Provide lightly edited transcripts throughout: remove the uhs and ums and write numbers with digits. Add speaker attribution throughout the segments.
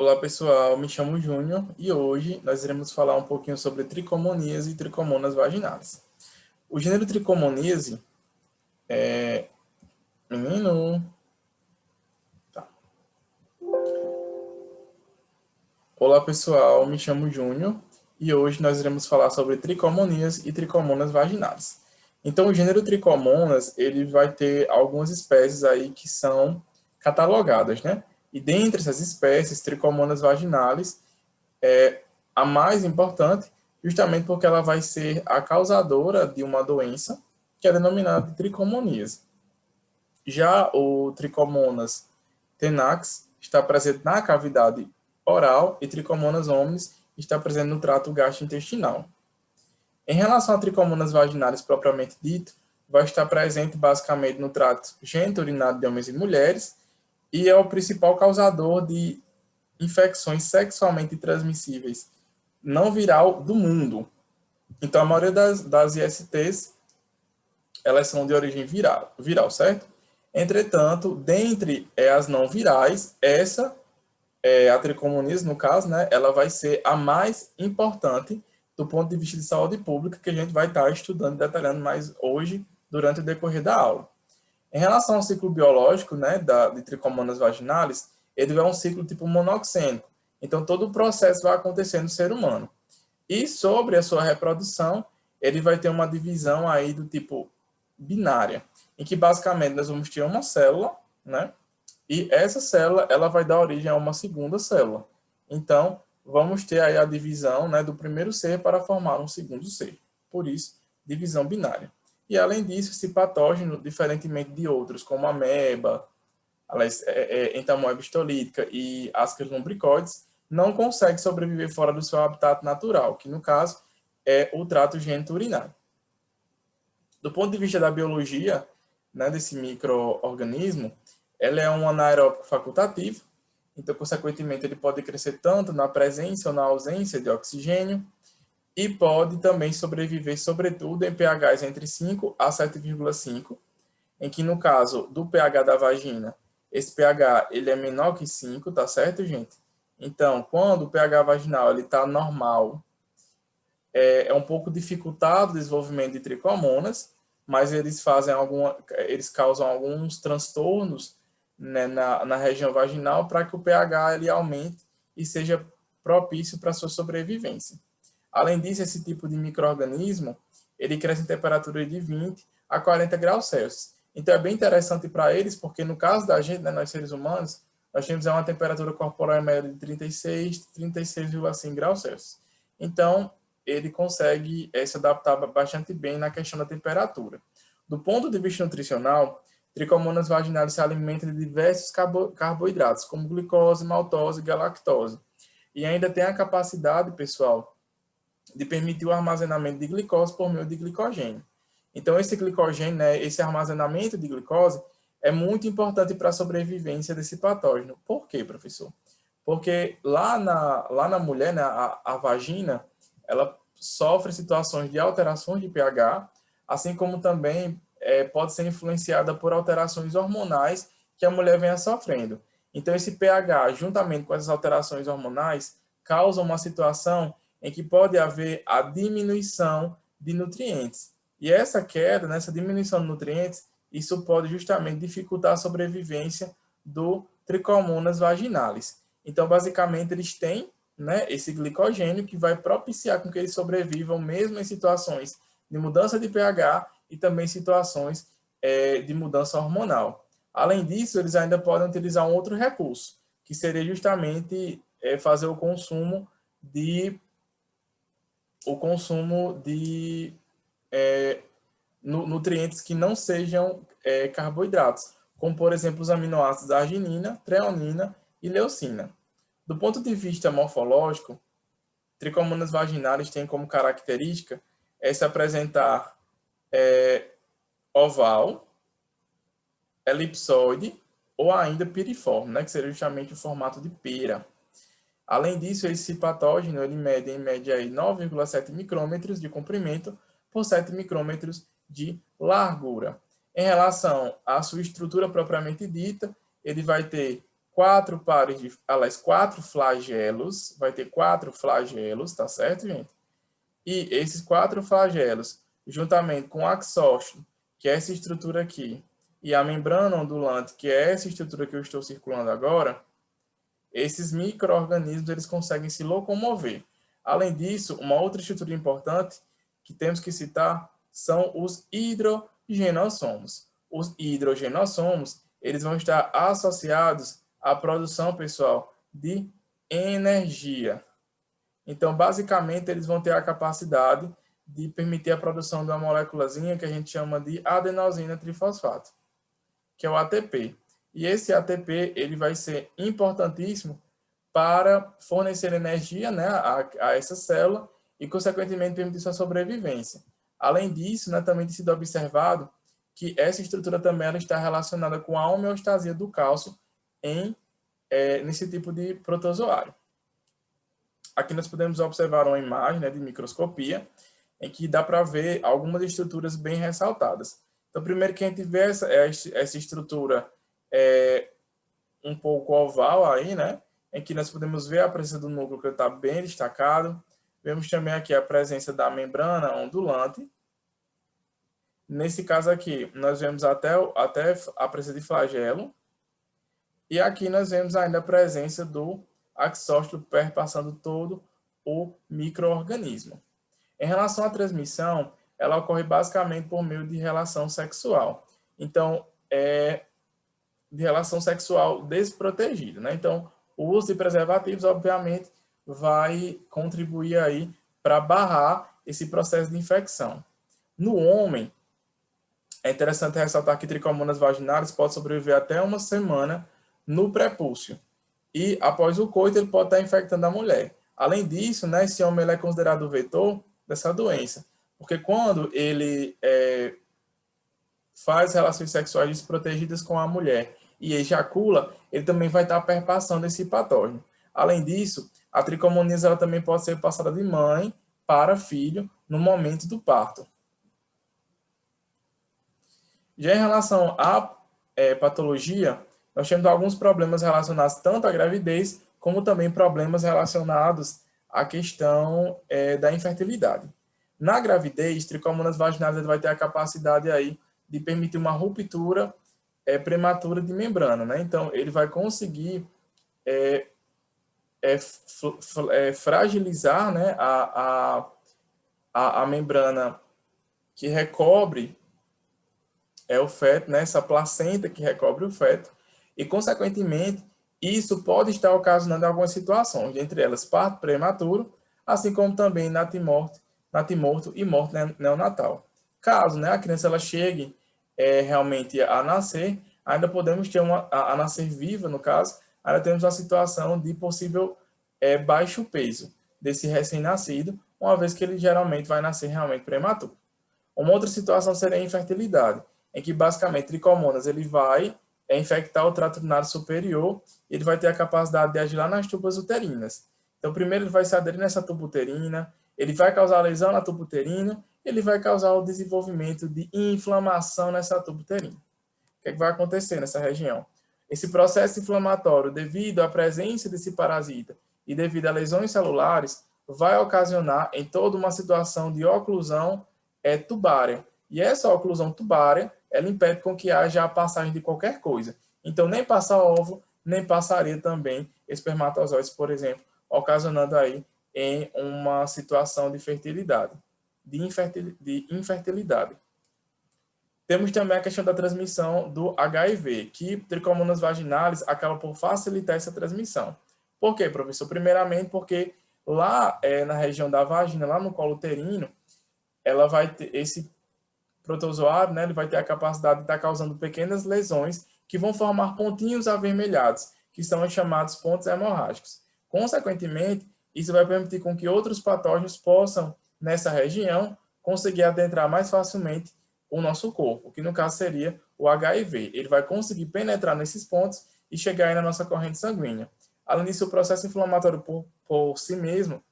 Speaker 1: Olá pessoal, me chamo Júnior e hoje nós iremos falar um pouquinho sobre tricomoníase e tricomonas vaginais. O gênero tricomoníase é... Menino... Tá. Olá pessoal, me chamo Júnior e hoje nós iremos falar sobre tricomoníase e tricomonas vaginais. Então o gênero tricomonas, ele vai ter algumas espécies aí que são catalogadas, né? E dentre essas espécies, tricomonas vaginais é a mais importante, justamente porque ela vai ser a causadora de uma doença que é denominada de tricomoníase. Já o tricomonas tenax está presente na cavidade oral e tricomonas hominis está presente no trato gastrointestinal. Em relação a tricomonas vaginais propriamente dito, vai estar presente basicamente no trato geniturinário de homens e mulheres e é o principal causador de infecções sexualmente transmissíveis não viral do mundo. Então, a maioria das ISTs, elas são de origem viral, certo? Entretanto, dentre as não virais, essa, a tricomoníase, no caso, né, ela vai ser a mais importante do ponto de vista de saúde pública, que a gente vai estar estudando e detalhando mais hoje, durante o decorrer da aula. Em relação ao ciclo biológico, né, de tricomonas vaginais, ele é um ciclo tipo monoxênico. Então, todo o processo vai acontecer no ser humano. E sobre a sua reprodução, ele vai ter uma divisão aí do tipo binária, em que basicamente nós vamos ter uma célula, né? E essa célula, ela vai dar origem a uma segunda célula. Então, vamos ter aí a divisão, né, do primeiro ser para formar um segundo ser. Por isso, divisão binária. E além disso, esse patógeno, diferentemente de outros, como a ameba, entamoeba histolítica e ascaris lumbricoides, não consegue sobreviver fora do seu habitat natural, que no caso é o trato genito-urinário. Do ponto de vista da biologia, né, desse micro-organismo, ele é um anaeróbico facultativo, então, consequentemente, ele pode crescer tanto na presença ou na ausência de oxigênio e pode também sobreviver, sobretudo, em pHs entre 5 a 7,5, em que, no caso do pH da vagina, esse pH ele é menor que 5, tá certo, gente? Então, quando o pH vaginal está normal, é um pouco dificultado o desenvolvimento de tricomonas, mas eles causam alguns transtornos, né, na região vaginal para que o pH ele aumente e seja propício para a sua sobrevivência. Além disso, esse tipo de micro-organismo, ele cresce em temperatura de 20 a 40 graus Celsius. Então, é bem interessante para eles, porque no caso da gente, né, nós seres humanos, nós temos uma temperatura corporal média de 36, 36,5 graus Celsius. Então, ele consegue se adaptar bastante bem na questão da temperatura. Do ponto de vista nutricional, tricomonas vaginais se alimentam de diversos carboidratos, como glicose, maltose e galactose. E ainda tem a capacidade, pessoal, de permitir o armazenamento de glicose por meio de glicogênio. Então, esse glicogênio, né, esse armazenamento de glicose, é muito importante para a sobrevivência desse patógeno. Por quê, professor? Porque lá na mulher, né, a vagina, ela sofre situações de alterações de pH, assim como também pode ser influenciada por alterações hormonais que a mulher venha sofrendo. Então, esse pH, juntamente com essas alterações hormonais, causa uma situação em que pode haver a diminuição de nutrientes. E essa queda, nessa diminuição de nutrientes, isso pode justamente dificultar a sobrevivência do tricomonas vaginalis. Então, basicamente, eles têm, né, esse glicogênio que vai propiciar com que eles sobrevivam mesmo em situações de mudança de pH e também situações de mudança hormonal. Além disso, eles ainda podem utilizar um outro recurso, que seria justamente fazer o consumo de nutrientes que não sejam carboidratos, como, por exemplo, os aminoácidos arginina, treonina e leucina. Do ponto de vista morfológico, tricomonas vaginais têm como característica se apresentar oval, elipsoide ou ainda piriforme, né, que seria justamente o formato de pera. Além disso, esse patógeno ele mede em média 9,7 micrômetros de comprimento por 7 micrômetros de largura. Em relação à sua estrutura propriamente dita, ele vai ter quatro flagelos, vai ter 4 flagelos, tá certo, gente? E esses 4 flagelos, juntamente com o axóstolo, que é essa estrutura aqui, e a membrana ondulante, que é essa estrutura que eu estou circulando agora, esses micro-organismos eles conseguem se locomover. Além disso, uma outra estrutura importante que temos que citar são os hidrogenossomos. Os hidrogenossomos eles vão estar associados à produção, pessoal, de energia. Então, basicamente, eles vão ter a capacidade de permitir a produção de uma moléculazinha que a gente chama de adenosina trifosfato, que é o ATP. E esse ATP ele vai ser importantíssimo para fornecer energia, né, a essa célula e, consequentemente, permitir sua sobrevivência. Além disso, né, também tem sido observado que essa estrutura também ela está relacionada com a homeostasia do cálcio nesse tipo de protozoário. Aqui nós podemos observar uma imagem, né, de microscopia, em que dá para ver algumas estruturas bem ressaltadas. Então, primeiro que a gente vê essa estrutura um pouco oval aí, né, em que nós podemos ver a presença do núcleo que está bem destacado. Vemos também aqui a presença da membrana ondulante. Nesse caso aqui, nós vemos até a presença de flagelo. E aqui nós vemos ainda a presença do axóstolo perpassando todo o micro-organismo. Em relação à transmissão, ela ocorre basicamente por meio de relação sexual. Então, de relação sexual desprotegida, né? Então, o uso de preservativos, obviamente, vai contribuir aí para barrar esse processo de infecção. No homem, é interessante ressaltar que tricomonas vaginalis pode sobreviver até uma semana no prepúcio. E, após o coito, ele pode estar infectando a mulher. Além disso, né, esse homem ele é considerado o vetor dessa doença. Porque quando ele faz relações sexuais desprotegidas com a mulher e ejacula, ele também vai estar perpassando esse patógeno. Além disso, a tricomoníase ela também pode ser passada de mãe para filho no momento do parto. Já em relação à patologia, nós temos alguns problemas relacionados tanto à gravidez, como também problemas relacionados à questão da infertilidade. Na gravidez, tricomonas vaginalis vai ter a capacidade aí de permitir uma ruptura prematura de membrana, né? Então, ele vai conseguir fragilizar, né, a membrana que recobre o feto, né, essa placenta que recobre o feto, e, consequentemente, isso pode estar ocasionando algumas situações, entre elas parto prematuro, assim como também natimorto e morte neonatal. Caso, né, a criança ela chegue realmente a nascer, ainda podemos ter a nascer viva, no caso, ainda temos uma situação de possível baixo peso desse recém-nascido, uma vez que ele geralmente vai nascer realmente prematuro. Uma outra situação seria a infertilidade, em que basicamente tricomonas ele vai infectar o trato urinário superior e ele vai ter a capacidade de agir lá nas tubas uterinas. Então, primeiro ele vai se aderir nessa tuba uterina, ele vai causar lesão na tuba uterina, ele vai causar o desenvolvimento de inflamação nessa tuba uterina. O que é que vai acontecer nessa região? Esse processo inflamatório, devido à presença desse parasita e devido a lesões celulares, vai ocasionar em toda uma situação de oclusão tubária. E essa oclusão tubária, ela impede com que haja a passagem de qualquer coisa. Então, nem passa óvulo, nem passaria também espermatozoides, por exemplo, ocasionando aí em uma situação de fertilidade, de infertilidade. Temos também a questão da transmissão do HIV, que tricomonas vaginalis acaba por facilitar essa transmissão. Por quê, professor? Primeiramente, porque lá na região da vagina, lá no colo uterino, ela vai ter esse protozoário, né, ele vai ter a capacidade de estar causando pequenas lesões que vão formar pontinhos avermelhados, que são os chamados pontos hemorrágicos. Consequentemente, isso vai permitir com que outros patógenos possam, nessa região, conseguir adentrar mais facilmente o nosso corpo, que no caso seria o HIV. Ele vai conseguir penetrar nesses pontos e chegar aí na nossa corrente sanguínea. Além disso, o processo inflamatório por si mesmo,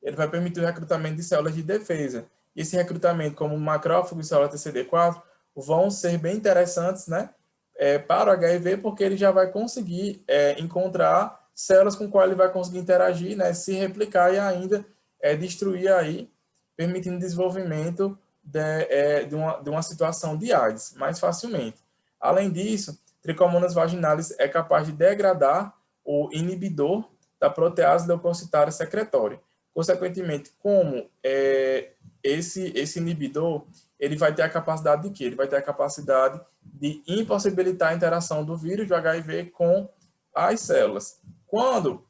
Speaker 1: ele vai permitir o recrutamento de células de defesa. E esse recrutamento, como macrófago e célula TCD4, vão ser bem interessantes, né, para o HIV, porque ele já vai conseguir encontrar células com quais ele vai conseguir interagir, né, se replicar e ainda destruir aí, permitindo o desenvolvimento de uma situação de AIDS mais facilmente. Além disso, Trichomonas vaginalis é capaz de degradar o inibidor da protease leucocitária secretória. Consequentemente, como esse inibidor, ele vai ter a capacidade de quê? Ele vai ter a capacidade de impossibilitar a interação do vírus do HIV com as células. Quando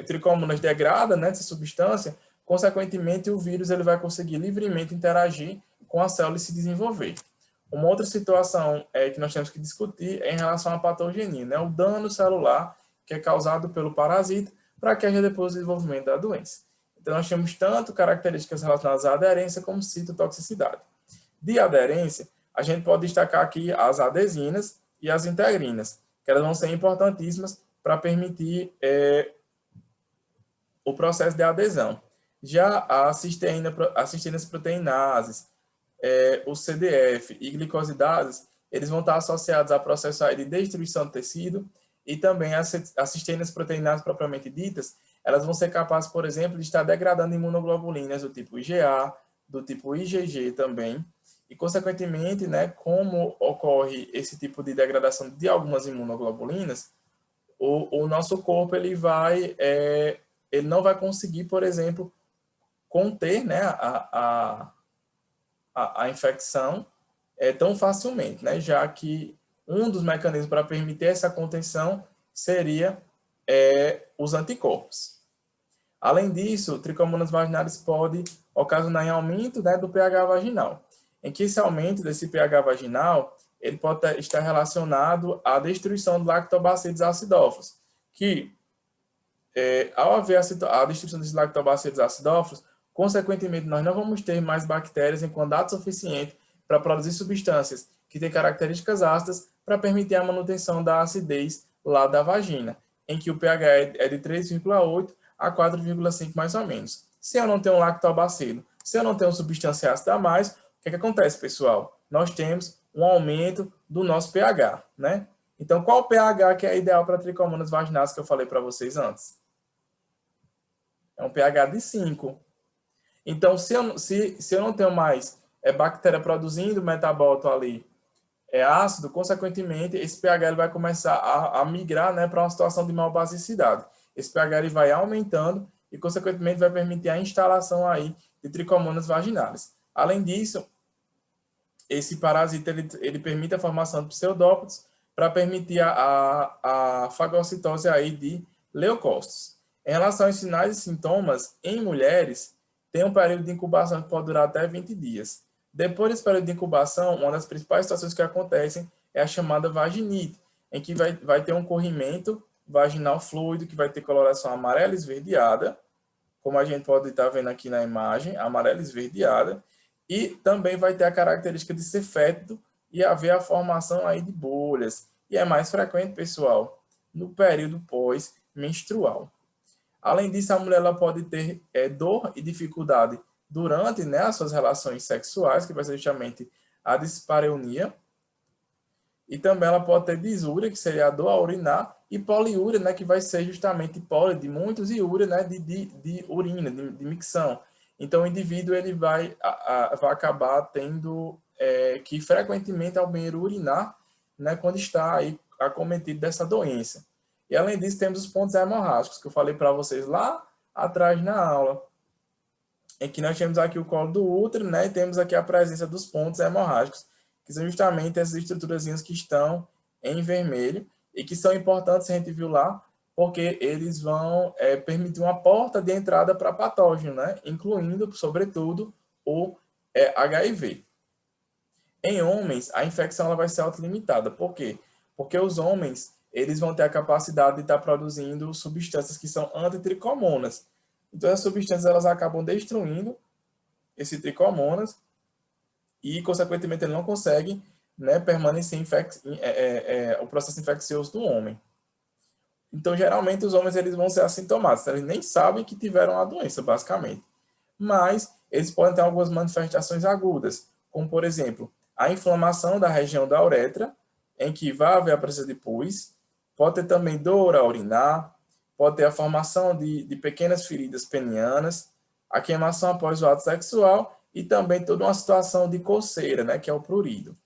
Speaker 1: Trichomonas degrada, né, essa substância, consequentemente o vírus ele vai conseguir livremente interagir com a célula e se desenvolver. Uma outra situação que nós temos que discutir é em relação à patogenia, né, o dano celular que é causado pelo parasita para que haja depois o desenvolvimento da doença. Então, nós temos tanto características relacionadas à aderência como citotoxicidade. De aderência, a gente pode destacar aqui as adesinas e as integrinas, que elas vão ser importantíssimas para permitir o processo de adesão. Já as cisteínas proteinases, o CDF e glicosidases, eles vão estar associados a processos de destruição do tecido e também as cisteínas proteinases propriamente ditas, elas vão ser capazes, por exemplo, de estar degradando imunoglobulinas do tipo IgA, do tipo IgG também, e, consequentemente, né, como ocorre esse tipo de degradação de algumas imunoglobulinas, o nosso corpo ele não vai conseguir, por exemplo, conter, né, a infecção tão facilmente, né, já que um dos mecanismos para permitir essa contenção seria os anticorpos. Além disso, Trichomonas vaginalis pode ocasionar aumento, né, do pH vaginal, em que esse aumento desse pH vaginal ele pode estar relacionado à destruição do Lactobacillus acidófilos, que, ao haver a destruição dos Lactobacillus acidófilos, consequentemente, nós não vamos ter mais bactérias em quantidade suficiente para produzir substâncias que têm características ácidas para permitir a manutenção da acidez lá da vagina, em que o pH é de 3,8 a 4,5 mais ou menos. Se eu não tenho um lactobacilo, se eu não tenho substância ácida a mais, o que acontece, pessoal? Nós temos um aumento do nosso pH, né? Então, qual o pH que é ideal para Trichomonas vaginalis que eu falei para vocês antes? É um pH de 5. Então, se eu não tenho mais bactéria produzindo metabólito ali ácido, consequentemente, esse pH ele vai começar a migrar, né, para uma situação de malbasicidade. Esse pH ele vai aumentando e, consequentemente, vai permitir a instalação aí de Trichomonas vaginalis. Além disso, esse parasita ele permite a formação de pseudópodos para permitir a fagocitose aí de leucócitos. Em relação aos sinais e sintomas, em mulheres, tem um período de incubação que pode durar até 20 dias. Depois desse período de incubação, uma das principais situações que acontecem é a chamada vaginite, em que vai ter um corrimento vaginal fluido, que vai ter coloração amarela esverdeada, como a gente pode estar vendo aqui na imagem, amarela esverdeada, e também vai ter a característica de ser fétido e haver a formação aí de bolhas. E é mais frequente, pessoal, no período pós-menstrual. Além disso, a mulher ela pode ter dor e dificuldade durante, né, as suas relações sexuais, que vai ser justamente a dispareunia. E também ela pode ter disúria, que seria a dor a urinar, e poliúria, né, que vai ser justamente poli de muitos e úria, né, de urina, de micção. Então, o indivíduo ele vai acabar tendo que frequentemente ao banheiro urinar, né, quando está aí acometido dessa doença. E, além disso, temos os pontos hemorrágicos, que eu falei para vocês lá atrás na aula, em que nós temos aqui o colo do útero, né, e temos aqui a presença dos pontos hemorrágicos, que são justamente essas estruturazinhas que estão em vermelho e que são importantes, a gente viu lá, porque eles vão permitir uma porta de entrada para patógeno, né, incluindo, sobretudo, o HIV. Em homens, a infecção ela vai ser autolimitada. Por quê? Porque os homens eles vão ter a capacidade de estar produzindo substâncias que são antitricomonas. Então, as substâncias elas acabam destruindo esse tricomonas e, consequentemente, ele não consegue, né, permanecer o processo infeccioso do homem. Então, geralmente, os homens eles vão ser assintomáticos. Eles nem sabem que tiveram a doença, basicamente. Mas eles podem ter algumas manifestações agudas, como, por exemplo, a inflamação da região da uretra, em que vai haver a presença de pus, pode ter também dor a urinar, pode ter a formação de pequenas feridas penianas, a queimação após o ato sexual e também toda uma situação de coceira, né, que é o prurido.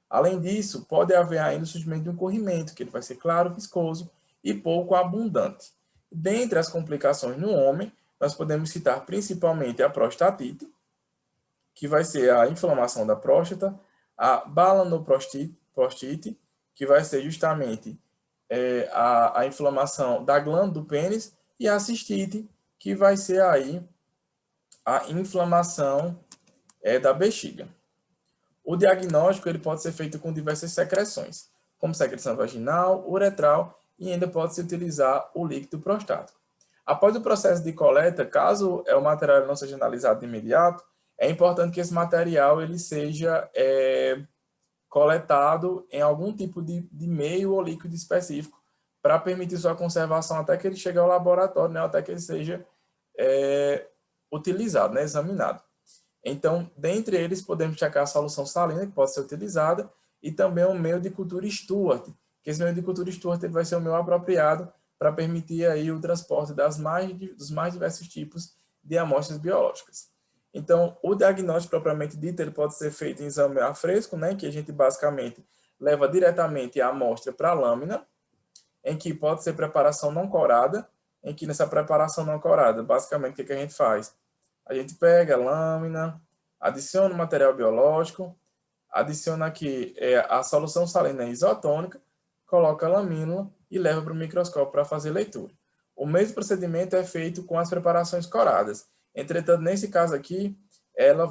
Speaker 1: Além disso, pode haver ainda o surgimento de um corrimento, que ele vai ser claro, viscoso e pouco abundante. Dentre as complicações no homem, nós podemos citar principalmente a prostatite, que vai ser a inflamação da próstata, a balanoprostite, que vai ser justamente a inflamação da glândula do pênis, e a cistite, que vai ser aí a inflamação da bexiga. O diagnóstico ele pode ser feito com diversas secreções, como secreção vaginal, uretral e ainda pode-se utilizar o líquido prostático. Após o processo de coleta, caso o material não seja analisado de imediato, é importante que esse material ele seja coletado em algum tipo de meio ou líquido específico para permitir sua conservação até que ele chegue ao laboratório, né, até que ele seja utilizado, né, examinado. Então, dentre eles, podemos destacar a solução salina, que pode ser utilizada, e também o meio de cultura Stuart, que esse meio de cultura Stuart ele vai ser o meio apropriado para permitir aí o transporte dos mais diversos tipos de amostras biológicas. Então, o diagnóstico propriamente dito, ele pode ser feito em exame a fresco, né, que a gente basicamente leva diretamente a amostra para a lâmina, em que pode ser preparação não corada, em que nessa preparação não corada, basicamente, o que a gente faz? A gente pega a lâmina, adiciona o material biológico, adiciona aqui a solução salina isotônica, coloca a lamínula e leva para o microscópio para fazer leitura. O mesmo procedimento é feito com as preparações coradas. Entretanto, nesse caso aqui, ela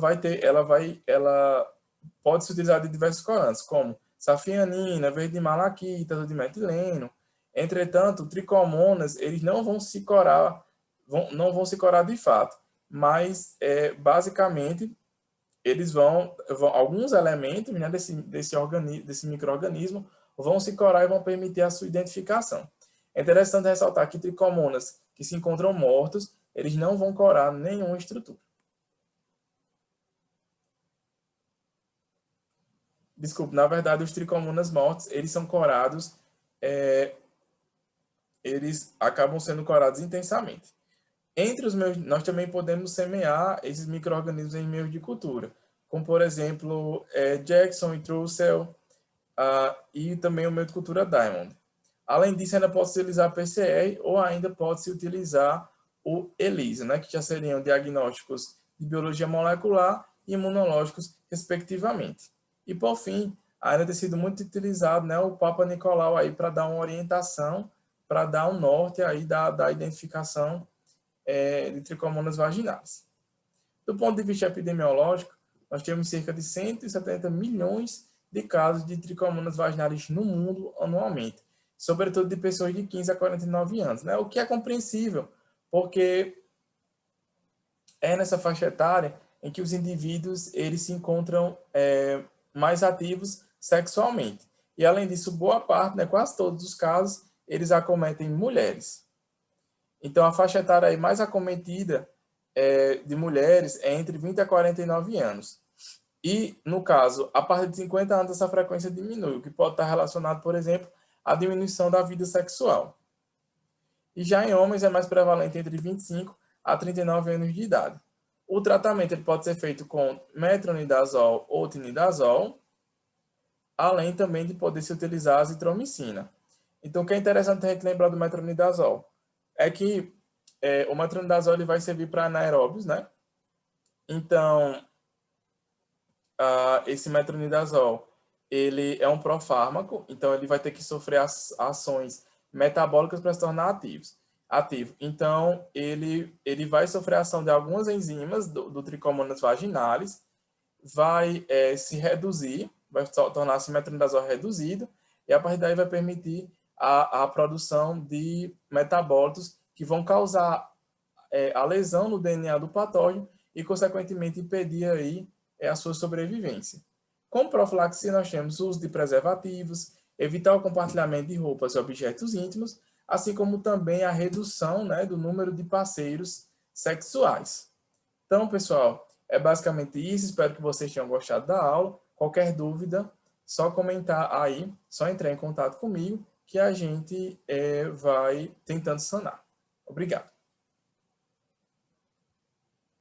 Speaker 1: pode ser utilizada de diversos corantes, como safianina, verde malaquita, de metileno. Entretanto, tricomonas, eles não vão se corar de fato, mas basicamente eles vão alguns elementos, né, desse micro-organismo vão se corar e vão permitir a sua identificação. É interessante ressaltar que tricomonas que se encontram mortos, eles não vão corar nenhuma estrutura. Desculpe, na verdade, os tricomonas mortos, eles são corados, eles acabam sendo corados intensamente. Entre os meios, nós também podemos semear esses micro-organismos em meios de cultura, como, por exemplo, Jackson e Trussell, e também o meio de cultura Diamond. Além disso, ainda pode-se utilizar PCR ou ainda pode-se utilizar o ELISA, né, que já seriam diagnósticos de biologia molecular e imunológicos, respectivamente. E, por fim, ainda tem sido muito utilizado, né, o Papa Nicolau aí para dar uma orientação, para dar um norte aí da identificação de tricomonas vaginais. Do ponto de vista epidemiológico, nós temos cerca de 170 milhões de casos de tricomonas vaginais no mundo anualmente, sobretudo de pessoas de 15 a 49 anos, né? O que é compreensível, porque é nessa faixa etária em que os indivíduos eles se encontram mais ativos sexualmente. E, além disso, boa parte, né, quase todos os casos, eles acometem mulheres. Então, a faixa etária aí mais acometida de mulheres é entre 20 a 49 anos. E, no caso, a partir de 50 anos, essa frequência diminui, o que pode estar relacionado, por exemplo, à diminuição da vida sexual. E já em homens é mais prevalente entre 25 a 39 anos de idade. O tratamento ele pode ser feito com metronidazol ou tinidazol, além também de poder se utilizar a azitromicina. Então, o que é interessante a gente lembrar do metronidazol é que o metronidazol ele vai servir para anaeróbios, né? Então, esse metronidazol ele é um profármaco, então ele vai ter que sofrer ações metabólicas para se tornar ativo. Então, ele vai sofrer a ação de algumas enzimas do tricomonas vaginalis, vai se reduzir, vai tornar-se metronidazol reduzido, e a partir daí vai permitir a produção de metabólitos que vão causar a lesão no DNA do patógeno e, consequentemente, impedir aí a sua sobrevivência. Como profilaxia, nós temos o uso de preservativos, evitar o compartilhamento de roupas e objetos íntimos, assim como também a redução, né, do número de parceiros sexuais. Então, pessoal, é basicamente isso. Espero que vocês tenham gostado da aula. Qualquer dúvida, só comentar aí, só entrar em contato comigo, que a gente vai tentando sanar. Obrigado.